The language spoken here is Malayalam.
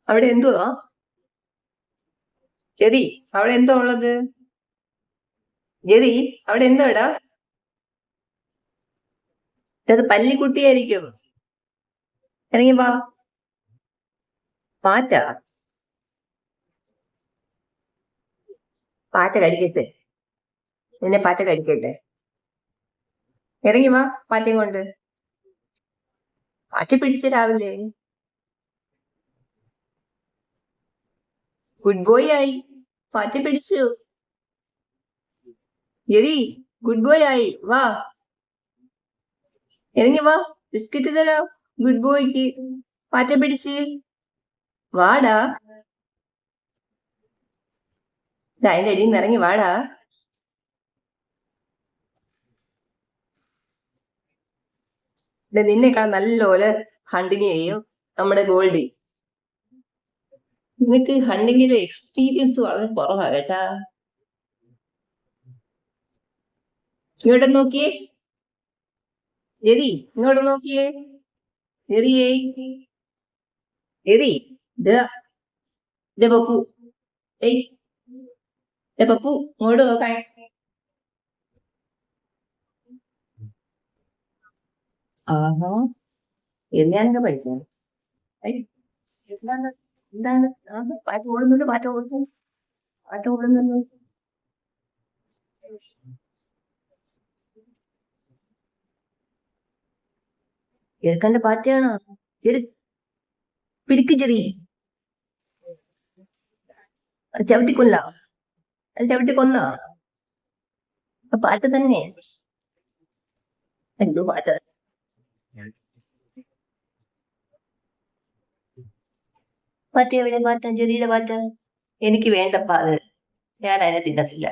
അവിടെ എന്തുവാ ജെറി? അവിടെ എന്തോ ഉള്ളത്? ജെറി, അവിടെ എന്തോടാ? ഇത് പല്ലിക്കുട്ടിയായിരിക്കും. ഇറങ്ങി വാ. പാറ്റ? പാറ്റ കടിക്കട്ടെ, നിന്നെ പാറ്റ കടിക്കട്ടെ. ഇറങ്ങി വാ പാറ്റയും കൊണ്ട്. പാറ്റ പിടിച്ച രാവിലെ. ഗുഡ് ബോയ് ആയി, പാറ്റ പിടിച്ചു. ജെറി, ഗുഡ് ബോയ് ആയി, വാ. ഇറങ്ങി വാ, ബിസ്ക്കറ്റ് തരാം ഗുഡ് ബോയ്ക്ക്. പാറ്റ പിടിച്ച് വാടാ. അതിന്റെ അടിയിൽ നിന്ന് ഇറങ്ങി വാടാ. നിന്നെക്കാൾ നല്ലപോലെ ഹണ്ടിങ് ചെയ്യും നമ്മുടെ ഗോൾഡി. നിനക്ക് ഹണ്ടിങ്ങിലെ എക്സ്പീരിയൻസ് വളരെ കുറവാ കേട്ടാ. ഇങ്ങോട്ട് നോക്കിയേ ജെറി, ഇങ്ങോട്ട് നോക്കിയേ ജെറിയേ. ജെറി, പപ്പു. ഏയ് പപ്പു, ഇങ്ങോട്ട് നോക്കാൻ. ആഹാ, എന്നാനൊക്കെ പഠിച്ചേ? എന്താണ് എന്താണ് പാട്ട് ഓടുന്നുണ്ട്, പാട്ട് ഓടുന്നു, പാട്ട് ഓടുന്നുണ്ട്. കേൾക്കണ്ട പാറ്റാണോ? ചെറു പിടിക്ക് ചെറി. അത് ചവിട്ടിക്കൊല്ല, അത് ചവിട്ടിക്കൊന്ന പാട്ട് തന്നെ. എന്തോ പാട്ട്. പാറ്റ എവിടെ? പാറ്റ, ചെറിയുടെ പാറ്റ എനിക്ക് വേണ്ടപ്പാ. അത് ഞാൻ അതിനെ തിന്നത്തില്ല.